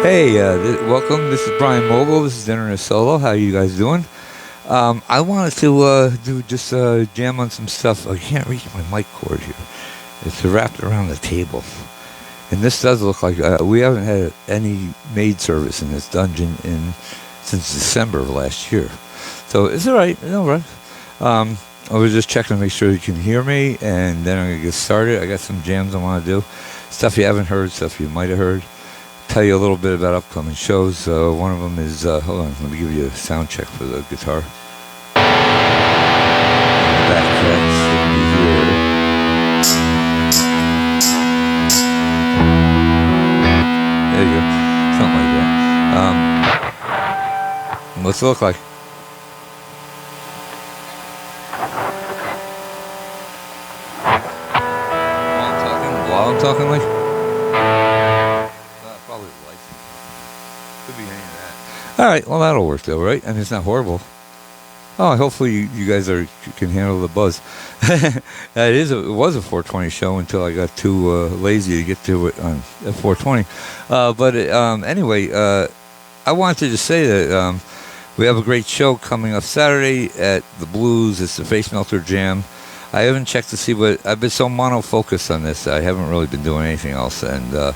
Hey, welcome. This is Bryon Mogul. This is Internet Solo. How you guys doing? I wanted to do just jam on some stuff. I can't reach my mic cord here. It's wrapped around the table, and this does look like we haven't had any maid service in this dungeon since December of last year. So it's all right. It's all right. I was just checking to make sure you can hear me, and then I'm gonna get started. I got some jams I want to do, stuff you haven't heard, stuff you might have heard. Tell you a little bit about upcoming shows. One of them is, hold on, let me give you a sound check for the guitar. Back tracks should be here. There you go. Something like that. What's it look like? While I'm talking, like? Probably license. Could be any of that. All right, well that'll work though, right? And it's not horrible. Oh, hopefully you guys can handle the buzz. It was a 420 show until I got too lazy to get to it on at 420. Anyway, I wanted to say that we have a great show coming up Saturday at the Blues. It's the Face Melter Jam. I haven't checked to see what I've been so mono-focused on this. I haven't really been doing anything else, and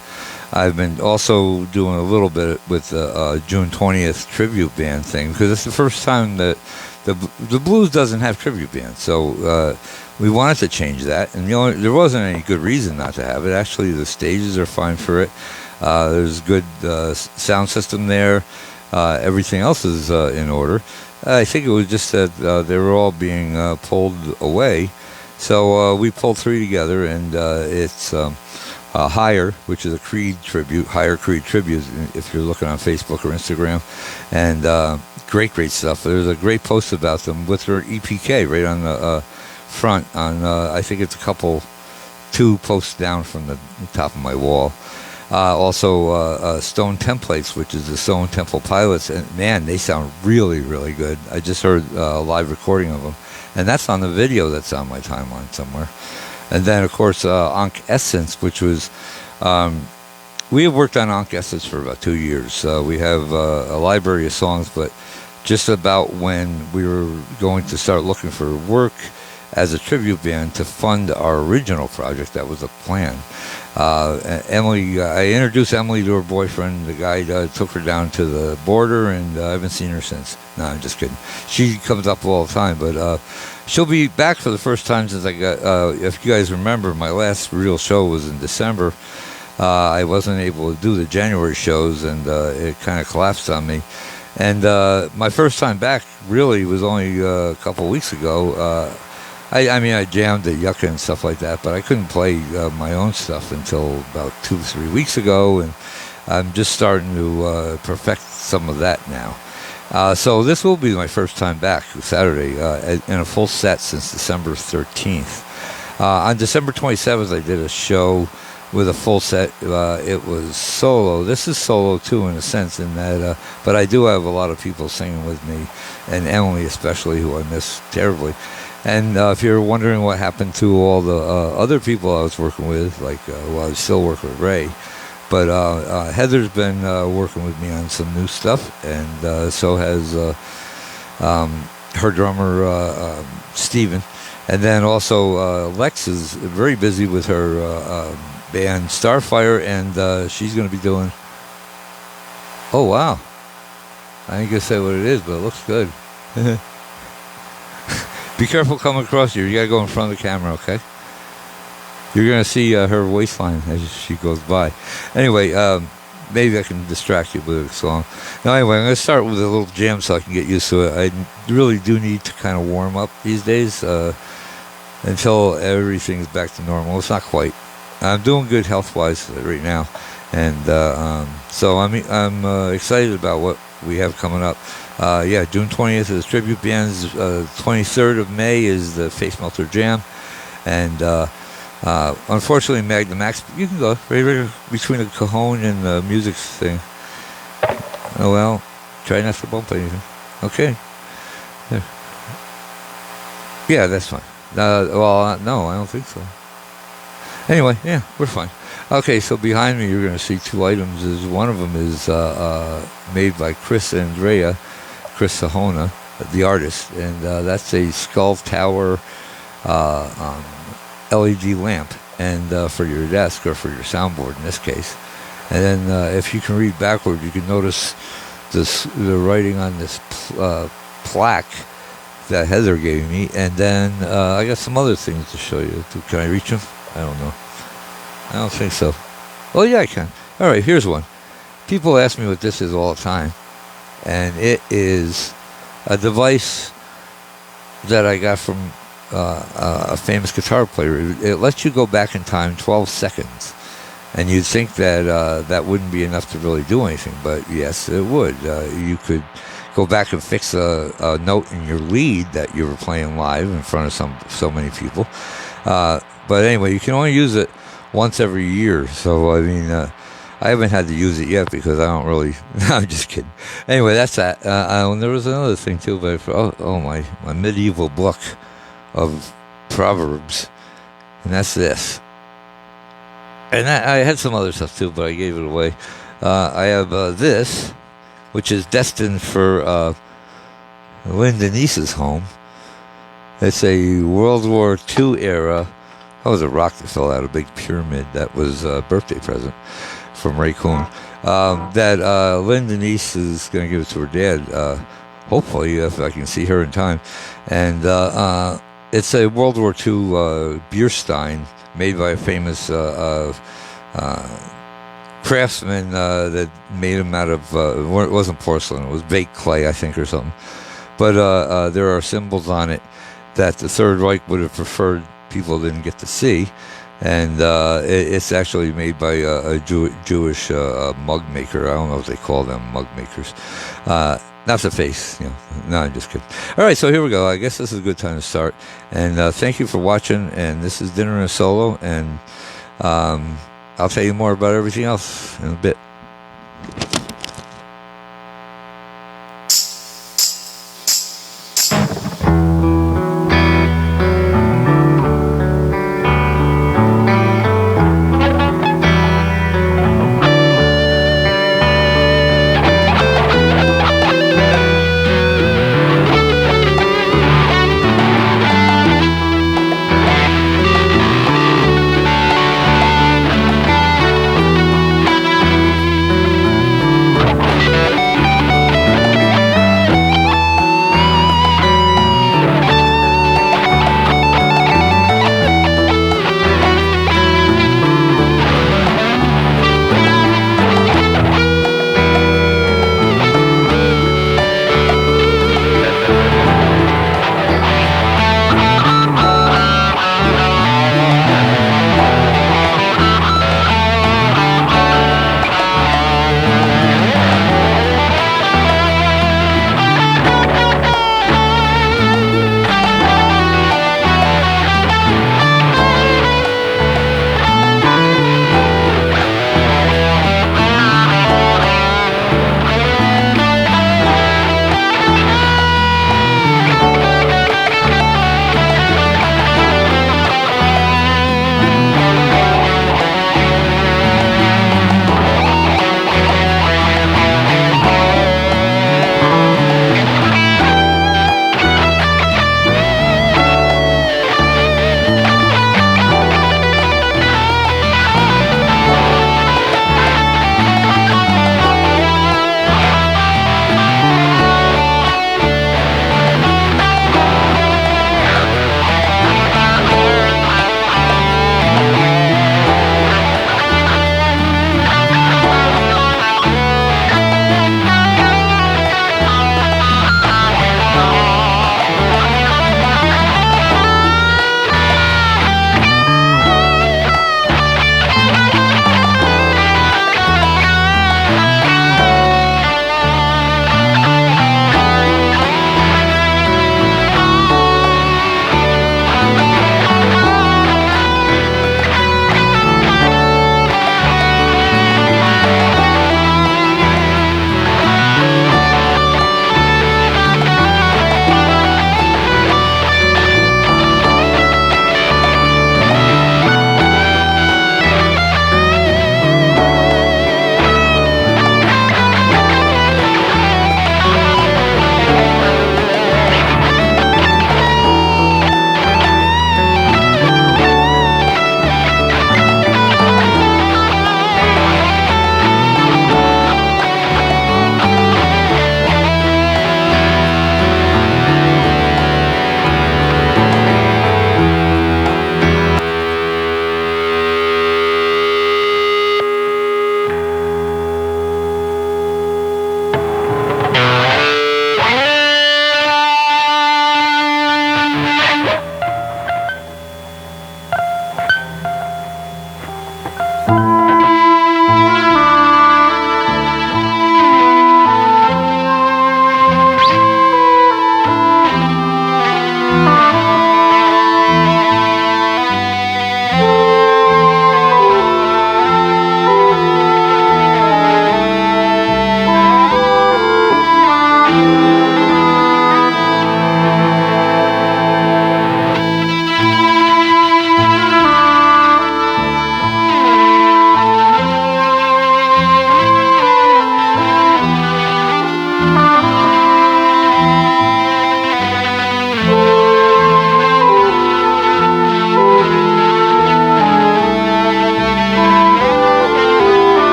I've been also doing a little bit with the June 20th tribute band thing because it's the first time that the blues doesn't have tribute bands. So we wanted to change that, and there wasn't any good reason not to have it. Actually, the stages are fine for it. There's good sound system there. Everything else is in order. I think it was just that they were all being pulled away. So we pulled three together, and it's Higher, which is a Creed tribute, Higher Creed tribute, if you're looking on Facebook or Instagram. And great stuff. There's a great post about them with their EPK right on the front. I think it's two posts down from the top of my wall. Also, Stone Templates, which is the Stone Temple Pilots, and man, they sound really, really good. I just heard a live recording of them, and that's on the video that's on my timeline somewhere. And then, of course, Ankh Essence, which was, we have worked on Ankh Essence for about 2 years. We have a library of songs, but just about when we were going to start looking for work as a tribute band to fund our original project, that was a plan. Emily, I introduced Emily to her boyfriend. The guy took her down to the border, and I haven't seen her since. No, I'm just kidding. She comes up all the time, but she'll be back for the first time since I got. If you guys remember, my last real show was in December. I wasn't able to do the January shows, and it kind of collapsed on me. And my first time back really was only a couple weeks ago. I mean, I jammed at Yucca and stuff like that, but I couldn't play my own stuff until about 2-3 weeks ago, and I'm just starting to perfect some of that now. So this will be my first time back Saturday in a full set since December 13th. On December 27th, I did a show with a full set. It was solo. This is solo too, in a sense, in that, but I do have a lot of people singing with me, and Emily especially, who I miss terribly. And if you're wondering what happened to all the other people I was working with, like, I still work with Ray, but Heather's been working with me on some new stuff, and so has her drummer, Steven. And then also Lex is very busy with her band Starfire, and she's going to be doing... Oh, wow. I ain't going to say what it is, but it looks good. Be careful coming across you. You got to go in front of the camera, okay? You're going to see her waistline as she goes by. Anyway, maybe I can distract you with a song. Now, anyway, I'm going to start with a little jam so I can get used to it. I really do need to kind of warm up these days until everything's back to normal. It's not quite. I'm doing good health-wise right now. And so I'm excited about what we have coming up. June 20th is Tribute Bands. 23rd of May is the Face Melter Jam. And unfortunately, Magna Max, you can go right between the cajon and the music thing. Oh, well, try not to bump anything. Okay. Yeah, that's fine. No, I don't think so. Anyway, yeah, we're fine. Okay, so behind me you're going to see two items. Is one of them is made by Chris Sahona, the artist, and that's a skull tower LED lamp, and for your desk or for your soundboard in this case. And then if you can read backward, you can notice the writing on this plaque that Heather gave me. And then I got some other things to show you. Can I reach them? I don't know. I don't think so. Oh, yeah, I can. All right, here's one. People ask me what this is all the time. And it is a device that I got from a famous guitar player. It lets you go back in time 12 seconds. And you'd think that that wouldn't be enough to really do anything. But yes, it would. You could go back and fix a note in your lead that you were playing live in front of so many people. But anyway, you can only use it once every year. So, I mean, I haven't had to use it yet because I don't really... No, I'm just kidding. Anyway, that's that. And there was another thing, too. But my medieval book of Proverbs. And that's this. And I had some other stuff, too, but I gave it away. I have this, which is destined for Lynn Denise's home. It's a World War II era. That was a rock that fell out, a big pyramid. That was a birthday present from Ray Kuhn. That Lynn Denise is going to give it to her dad, hopefully, if I can see her in time. And it's a World War II beer stein made by a famous craftsman that made them out of, it wasn't porcelain, it was baked clay, I think, or something. But there are symbols on it that the Third Reich would have preferred people didn't get to see, and it's actually made by a Jewish mug maker. I don't know if they call them mug makers. Not the face, No, I'm just kidding. All right, so here we go. I guess this is a good time to start. And thank you for watching. And this is Dinner and Solo, and I'll tell you more about everything else in a bit.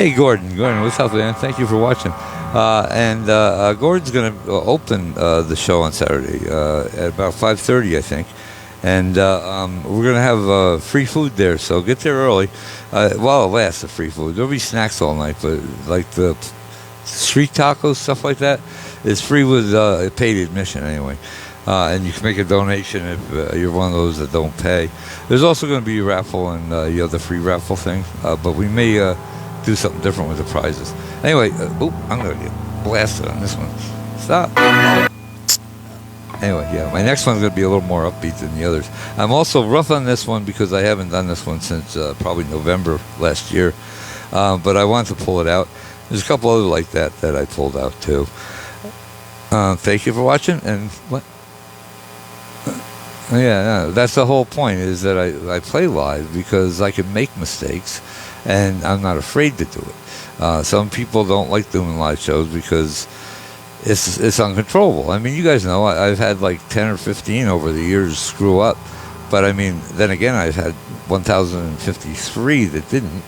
Hey, Gordon, what's up, man? Thank you for watching. And Gordon's going to open the show on Saturday at about 5:30, I think. And we're going to have free food there, so get there early. Well, it lasts, the free food. There'll be snacks all night, but like the street tacos, stuff like that, is free with paid admission anyway. And you can make a donation if you're one of those that don't pay. There's also going to be a raffle and the free raffle thing, but we may do something different with the prizes. Anyway, I'm going to get blasted on this one. Stop. Anyway, yeah, my next one's going to be a little more upbeat than the others. I'm also rough on this one because I haven't done this one since probably November last year. But I want to pull it out. There's a couple other like that I pulled out too. Thank you for watching. And what? Yeah, that's the whole point, is that I play live because I can make mistakes and I'm not afraid to do it. Some people don't like doing live shows because it's uncontrollable. I mean, you guys know I've had like 10 or 15 over the years screw up, but I mean, then again, I've had 1,053 that didn't,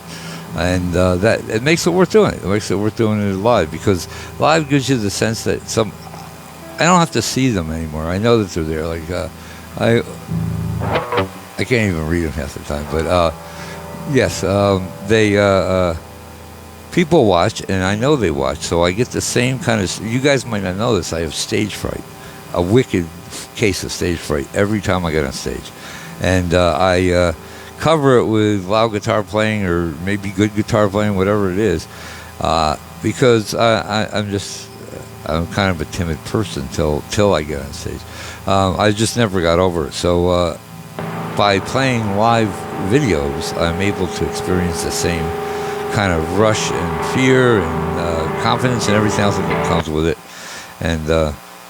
and that it makes it worth doing it. It makes it worth doing it live because live gives you the sense that I don't have to see them anymore. I know that they're there. Like I can't even read them half the time, but yes, they people watch, and I know they watch, so I get the same kind of. You guys might not know this. I have stage fright, a wicked case of stage fright every time I get on stage, and I cover it with loud guitar playing or maybe good guitar playing, whatever it is, because I'm kind of a timid person till I get on stage. I just never got over it. So by playing live videos, I'm able to experience the same kind of rush and fear and confidence and everything else that comes with it. And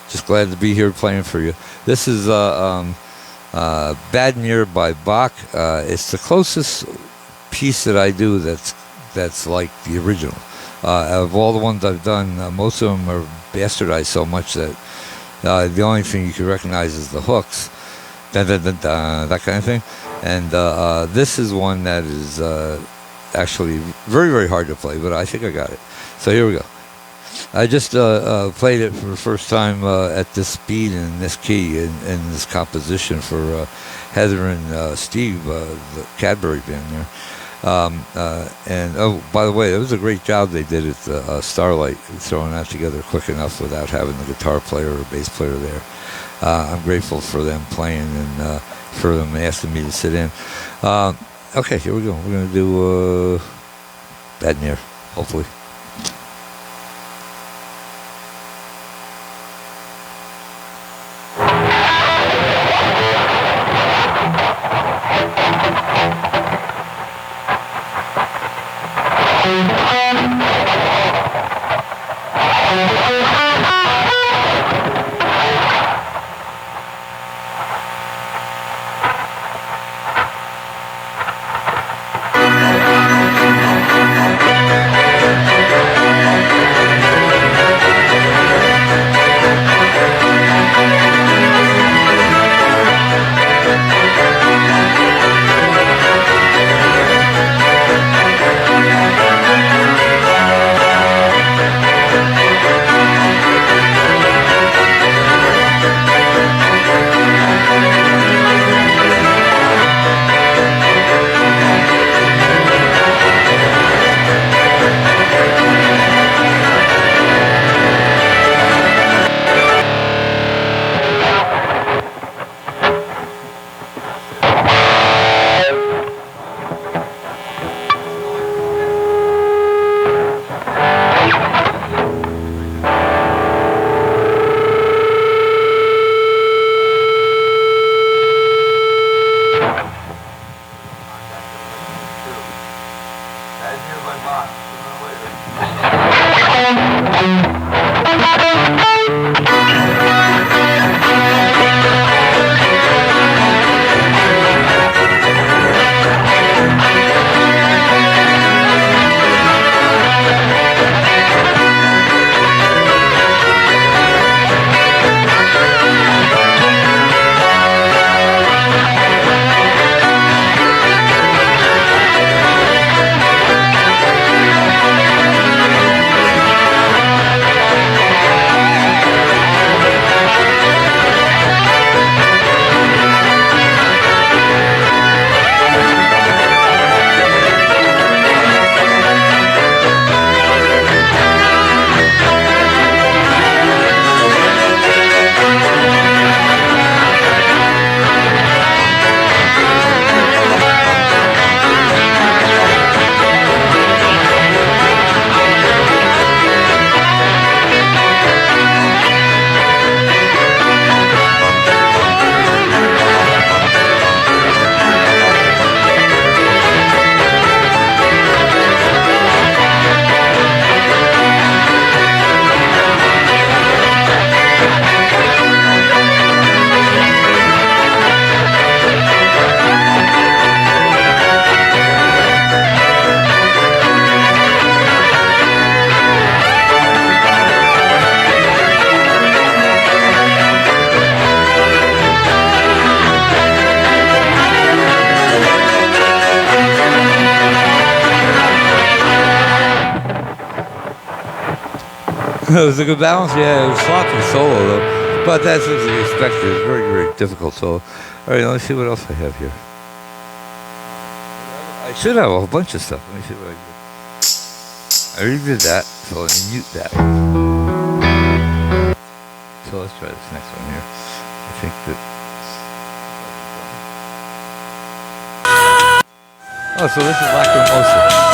just glad to be here playing for you. This is Bad Mirror by Bach. It's the closest piece that I do that's like the original. Of all the ones I've done, most of them are bastardized so much that the only thing you can recognize is the hooks, dun, dun, dun, dun, that kind of thing. And this is one that is actually very, very hard to play, but I think I got it. So here we go. I just played it for the first time at this speed and this key in this composition for Heather and Steve, the Cadbury band there. And oh, by the way, it was a great job they did at Starlight, throwing that together quick enough without having the guitar player or bass player there. I'm grateful for them playing and for them asking me to sit in. Okay, here we go. We're going to do Bad Mirror, hopefully. It was a good balance. Yeah, it was sloppy solo though, but that's as you expected. It's very, very difficult solo. All right, let's see what else I have here. I should have a whole bunch of stuff. Let me see what I did. I already did that, so let me mute that. So let's try this next one here. I think that. Oh, so this is Lacrimosa.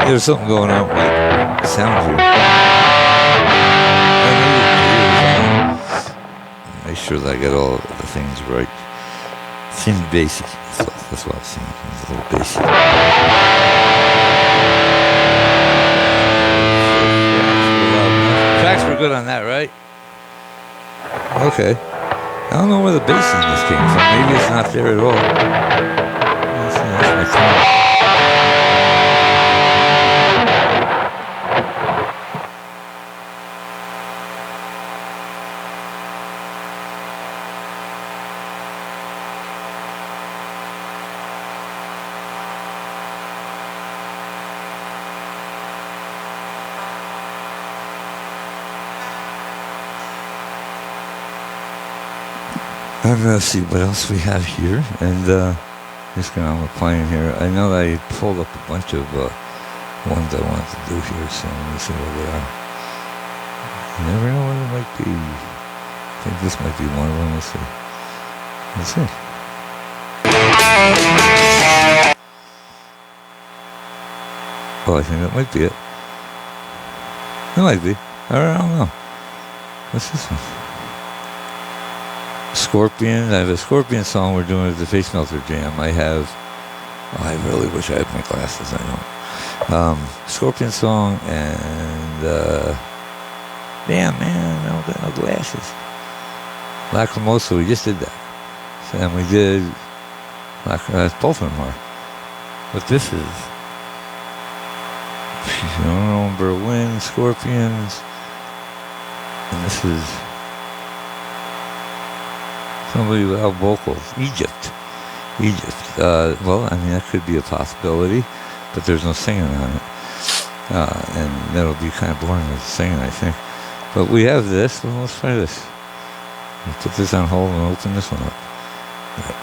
There's something going on with my sound here. Make sure that I get all the things right. Seems basic. That's what I'm saying. It's a little basic. Tracks were good on that, right? Okay. I don't know where the bass in this came from. Maybe it's not there at all. That's my tone. I'm going to see what else we have here, and just going to playing here. I know I pulled up a bunch of ones I wanted to do here, so let me see what they are. You never know what it might be. I think this might be one of them. Let's see. Let's see. Oh, I think that might be it. It might be. I don't know. What's this one? Scorpion. I have a Scorpion song we're doing at the Face Melter Jam. I really wish I had my glasses. I don't. Scorpion song and damn man, I don't got no glasses. Lacrimosa, we just did that. And we did both of them are. But this is Berlin, Scorpions, and this is somebody without vocals. Egypt. Well, I mean, that could be a possibility, but there's no singing on it. And that'll be kind of boring with singing, I think. But we have this. Well, let's try this. Let's put this on hold and open this one up. Right.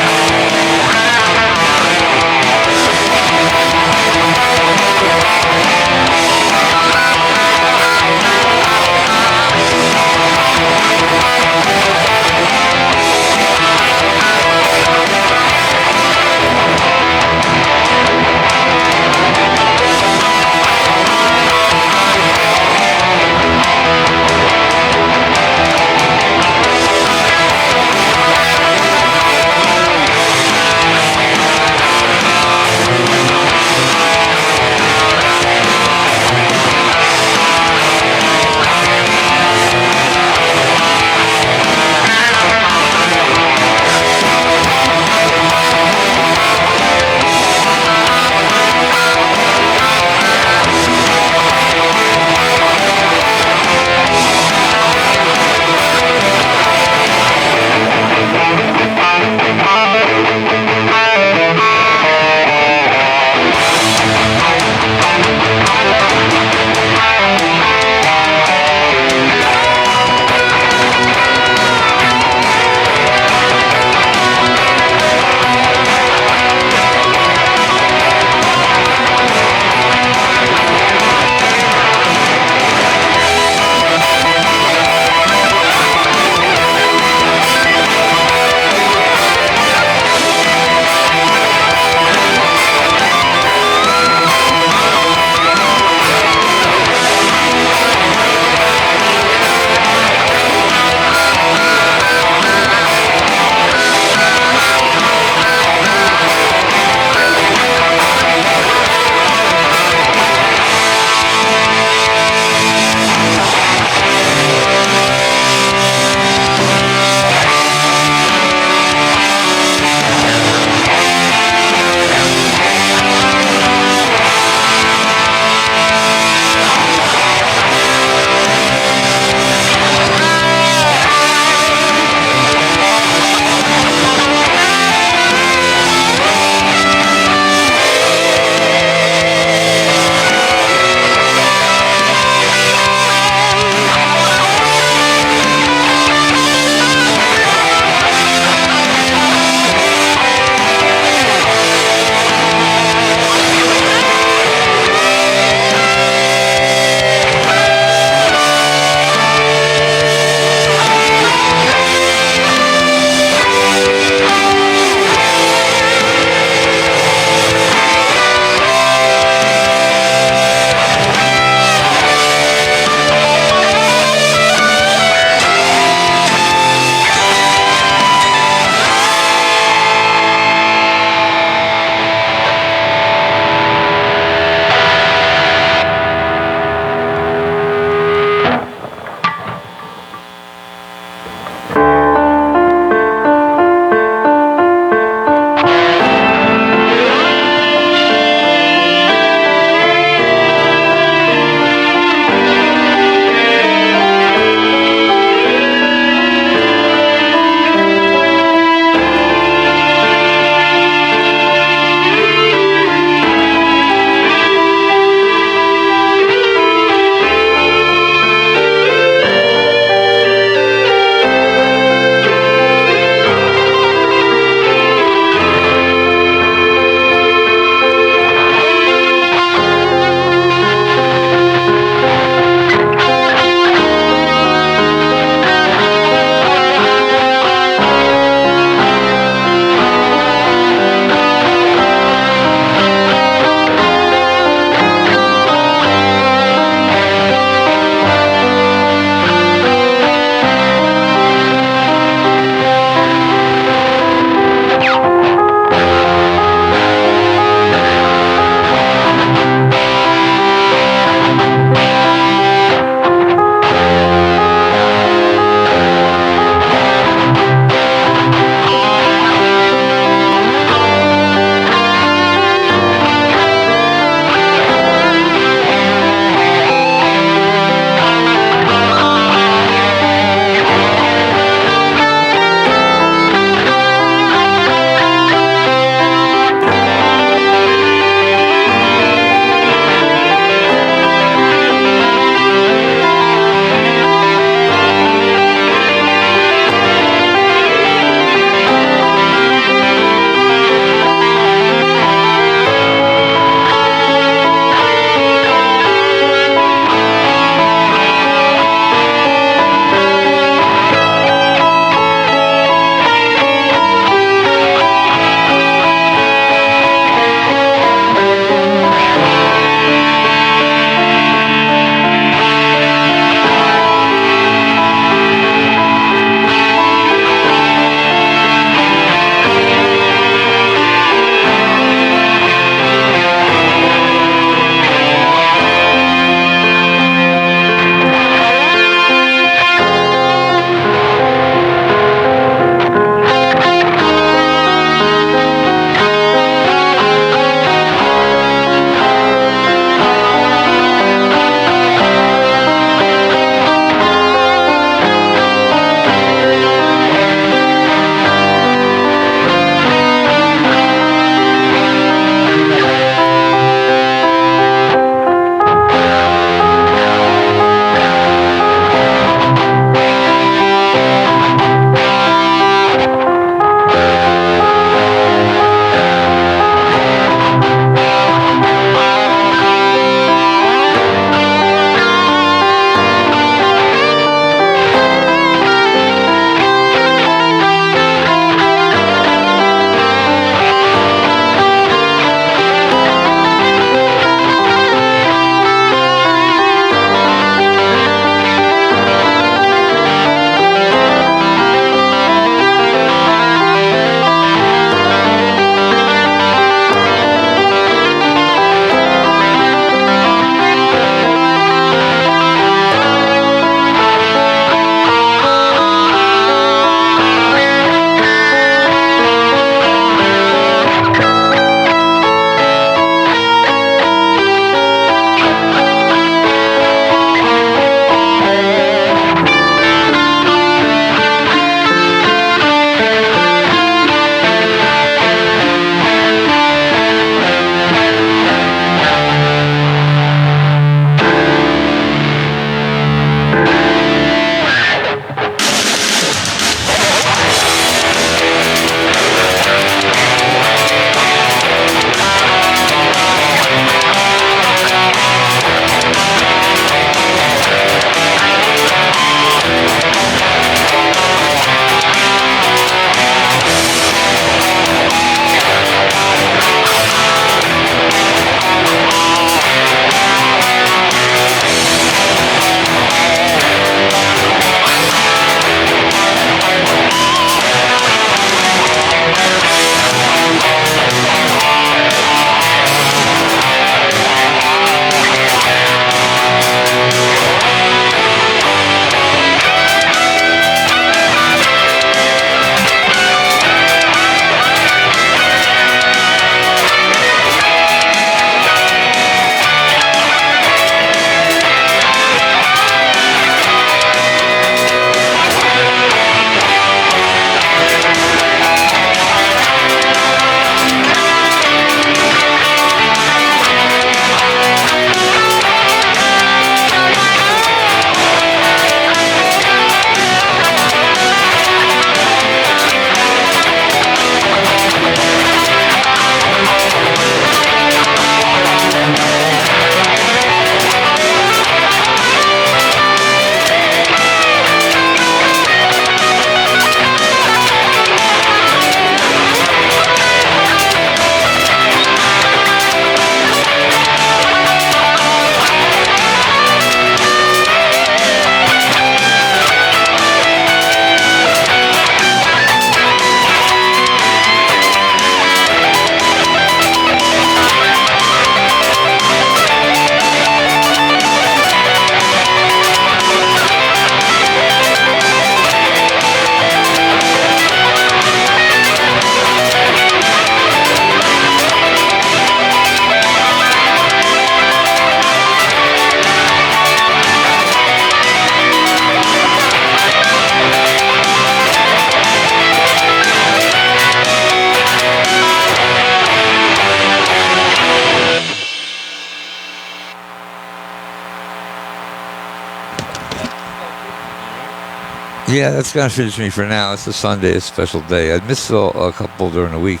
Yeah, that's gonna finish me for now. It's a Sunday, a special day. I missed a couple during the week,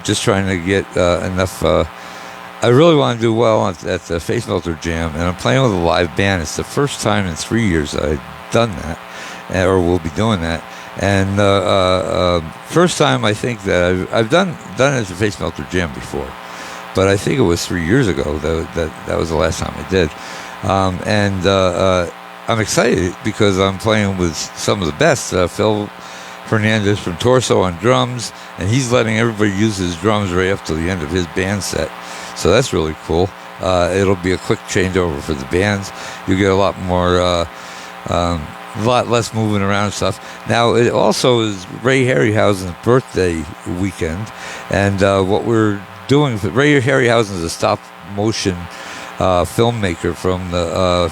just trying to get enough. I really want to do well at the Face Melter Jam, and I'm playing with a live band. It's the first time in 3 years I've done that, or will be doing that. And first time I think that I've done it at the Face Melter Jam before, but I think it was 3 years ago that was the last time I did. I'm excited because I'm playing with some of the best. Phil Hernandez from Torso on drums, and he's letting everybody use his drums right up to the end of his band set. So that's really cool. It'll be a quick changeover for the bands. You get a lot more, a lot less moving around and stuff. Now, it also is Ray Harryhausen's birthday weekend, and what we're doing, Ray Harryhausen is a stop-motion filmmaker from the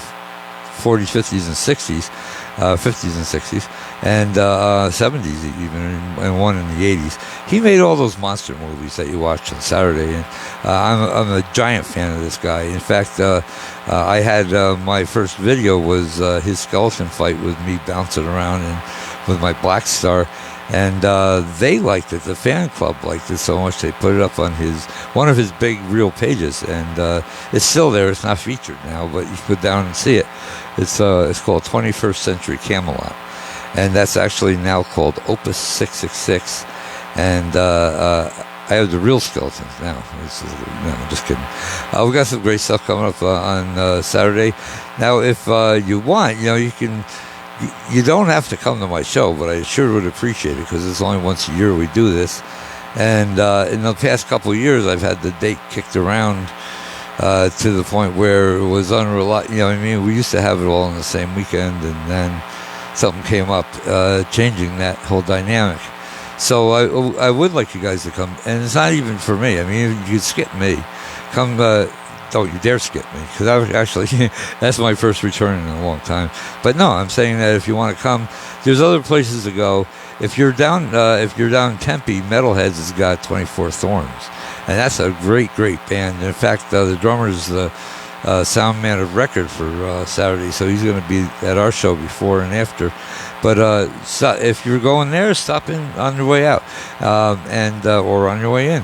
40s, 50s, and 60s, 50s and 60s, and 70s even, and one in the 80s. He made all those monster movies that you watch on Saturday, and I'm a giant fan of this guy. In fact, I had my first video was his skeleton fight with me bouncing around and with my Black Star. And they liked it. The fan club liked it so much they put it up on one of his big reel pages, and it's still there. It's not featured now, but you can go down and see it. It's called 21st Century Camelot, and that's actually now called Opus 666. And I have the real skeletons now. No, I'm just kidding. We got some great stuff coming up on Saturday. Now, if you want, you can. You don't have to come to my show, but I sure would appreciate it because it's only once a year we do this. And in the past couple of years, I've had the date kicked around to the point where it was unreliable. You know what I mean? We used to have it all on the same weekend, and then something came up changing that whole dynamic. So I would like you guys to come, and it's not even for me. I mean, you could skip me. Come. Don't you dare skip me, because I actually that's my first return in a long time. But no, I'm saying that if you want to come, there's other places to go. If you're down in Tempe, Metalheads has got 24 Thorns, and that's a great band. In fact, the drummer's the sound man of record for Saturday, so he's going to be at our show before and after. But so if you're going there, stop in on your way out, or on your way in,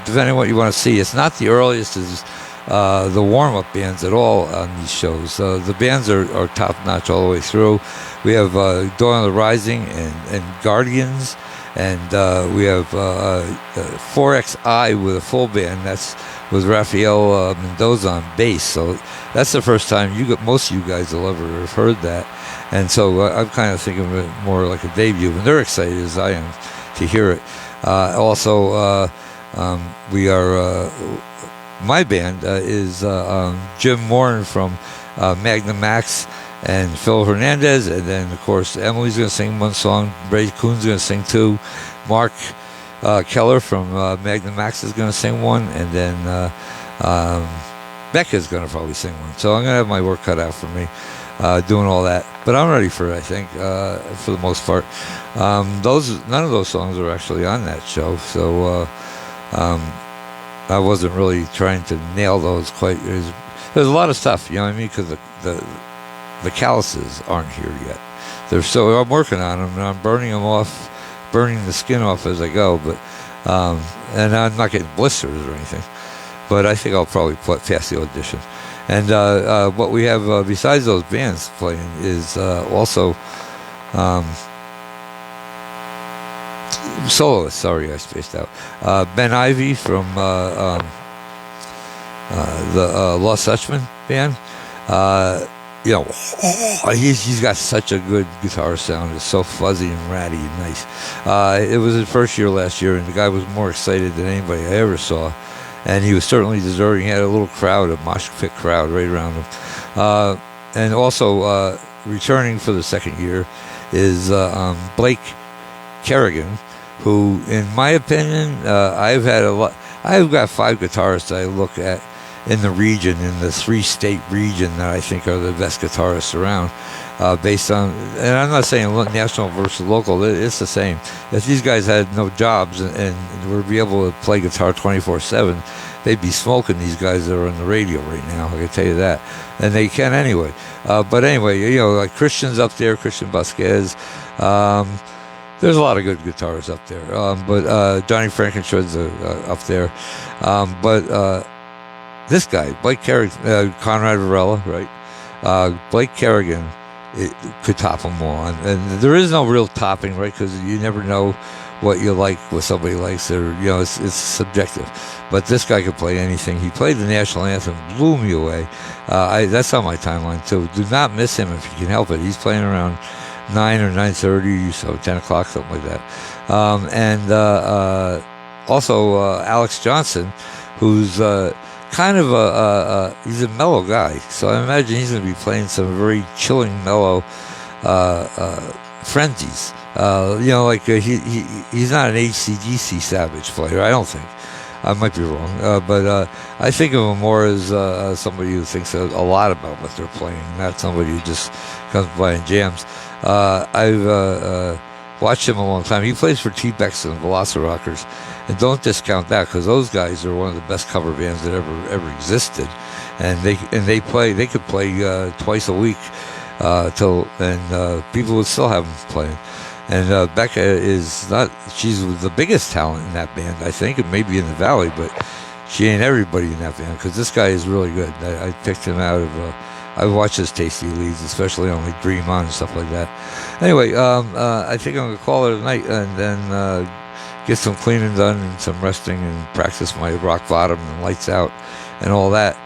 depending on what you want to see. It's not the earliest as the warm-up bands at all on these shows. The bands are top-notch all the way through. We have Dawn of the Rising and Guardians, and we have 4XI with a full band. That's with Rafael Mendoza on bass. So that's the first time most of you guys will ever have heard that. And so I'm kind of thinking of it more like a debut, and they're excited as I am to hear it. Also, we are... my band is Jim Morin from Magnum Max and Phil Hernandez, and then of course Emily's going to sing one song, Ray Kuhn's going to sing two, Mark Keller from Magnum Max is going to sing one, and then Becca's going to probably sing one. So I'm going to have my work cut out for me doing all that, but I'm ready for it, I think, for the most part. None of those songs are actually on that show, so I wasn't really trying to nail those quite. There's a lot of stuff, you know what I mean, because the calluses aren't here yet. I'm working on them, and I'm burning the skin off as I go. But and I'm not getting blisters or anything. But I think I'll probably pass the audition. And what we have besides those bands playing is also. Soloist, sorry, I spaced out. Ben Ivy from the Lost Dutchman band. He's got such a good guitar sound. It's so fuzzy and ratty and nice. It was his first year last year, and the guy was more excited than anybody I ever saw. And he was certainly deserving. He had a little crowd, a mosh pit crowd right around him. And also returning for the second year is Blake Kerrigan, who, in my opinion, I've got 5 guitarists I look at in the region, in the 3-state region, that I think are the best guitarists around, based on, and I'm not saying national versus local, it's the same. If these guys had no jobs and were be able to play guitar 24/7, they'd be smoking these guys that are on the radio right now. I can tell you that, and they can anyway. But anyway, like Christian's up there, Christian Vasquez. There's a lot of good guitarists up there, but Johnny Frankenstein's up there. But this guy, Blake Kerrigan, Conrad Varela, right? Blake Kerrigan could top them all, and there is no real topping, right? Because you never know what you like, what somebody likes, or it's subjective. But this guy could play anything. He played the national anthem, blew me away. That's on my timeline too. Do not miss him if you can help it. He's playing around 9 or 9:30, so 10 o'clock, something like that. And also Alex Johnson, who's kind of he's a mellow guy, so I imagine he's going to be playing some very chilling, mellow frenzies. Like he's not an AC/DC Savage player, I don't think. I might be wrong, but I think of him more as somebody who thinks a lot about what they're playing, not somebody who just comes by and jams. I've watched him a long time. He plays for T-Bex and Velocirockers, and don't discount that, because those guys are one of the best cover bands that ever existed, and they could play twice a week and people would still have them playing. And Becca she's the biggest talent in that band, I think, and maybe in the Valley, but she ain't everybody in that band, because this guy is really good. I picked him out of, I watched his Tasty Leads, especially on like Dream On and stuff like that. Anyway, I think I'm going to call it a night, and then get some cleaning done and some resting and practice my rock bottom and lights out and all that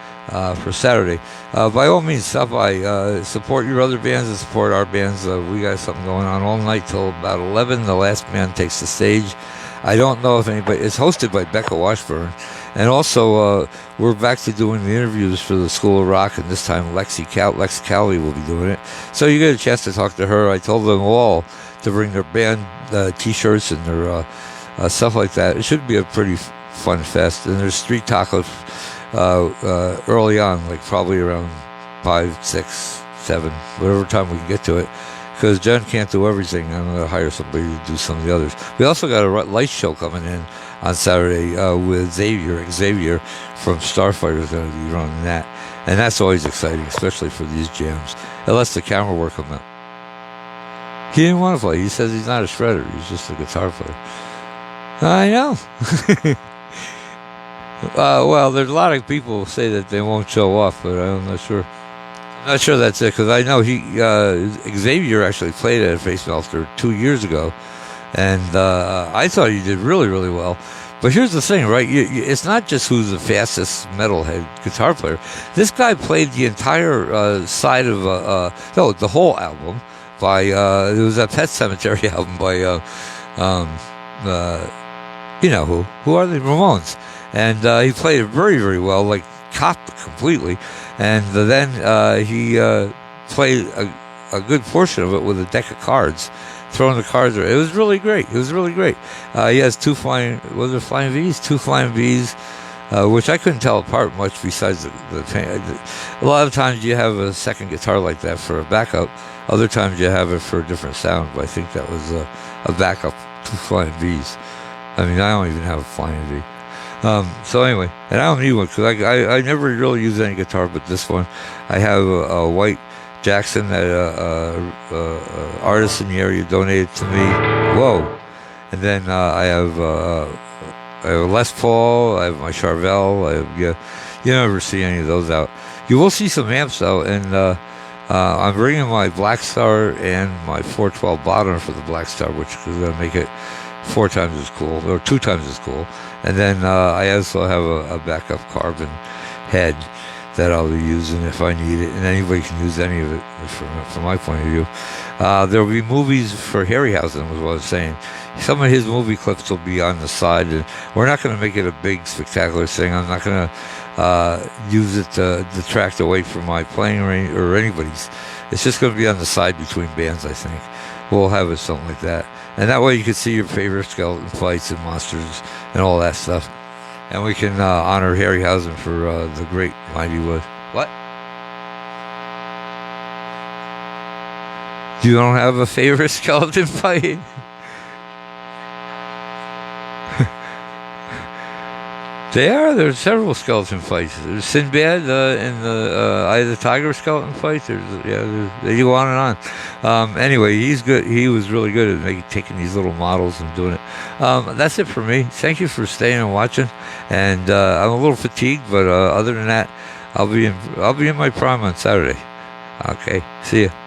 for Saturday. By all means, stop by, support your other bands and support our bands. We got something going on all night till about 11. The last man takes the stage. I don't know if anybody. It's hosted by Becca Washburn, and also we're back to doing the interviews for the School of Rock, and this time Lex Cowley will be doing it. So you get a chance to talk to her. I told them all to bring their band T-shirts and their stuff like that. It should be a pretty fun fest. And there's street tacos early on, like probably around 5, 6, 7, whatever time we can get to it. Because Jen can't do everything. I'm going to hire somebody to do some of the others. We also got a light show coming in on Saturday with Xavier from Starfighter is going to be running that. And that's always exciting, especially for these jams. It lets the camera work him out. He didn't want to play. He says he's not a shredder. He's just a guitar player. I know. Well, there's a lot of people who say that they won't show off, but I'm not sure. Not sure that's it, because I know Xavier actually played at Face Melter 2 years ago, and I thought he did really, really well. But here's the thing, right? It's not just who's the fastest metalhead guitar player. This guy played the entire side of the whole album by it was a Pet Sematary album by you know who are they? Ramones, and he played it very, very well, like copped completely. And then he played a good portion of it with a deck of cards, throwing the cards around. It was really great. He has two flying Vs? Two flying Vs, which I couldn't tell apart much besides the a lot of times you have a second guitar like that for a backup. Other times you have it for a different sound, but I think that was a backup, two flying Vs. I mean, I don't even have a flying V. So anyway, and I don't need one, because I never really use any guitar but this one. I have a white Jackson that artist in the area donated to me. Whoa. And then I have a Les Paul, I have my Charvel. You never see any of those out. You will see some amps though, and I'm bringing my Black Star and my 412 bottom for the Black Star, which is going to make it 4 times as cool, or 2 times as cool. And then I also have a backup carbon head that I'll be using if I need it, and anybody can use any of it from my point of view. There will be movies for Harryhausen, was what I was saying. Some of his movie clips will be on the side, and we're not going to make it a big, spectacular thing. I'm not going to use it to detract away from my playing range or anybody's. It's just going to be on the side between bands, I think. We'll have it something like that. And that way you can see your favorite skeleton fights and monsters and all that stuff. And we can honor Harryhausen for the great Mighty Wood. What? You don't have a favorite skeleton fight? There's several skeleton fights. There's Sinbad in the Eye of the Tiger skeleton fight. They go on and on. Anyway, he's good. He was really good at taking these little models and doing it. That's it for me. Thank you for staying and watching. And I'm a little fatigued, but other than that, I'll be in my prime on Saturday. Okay, see ya.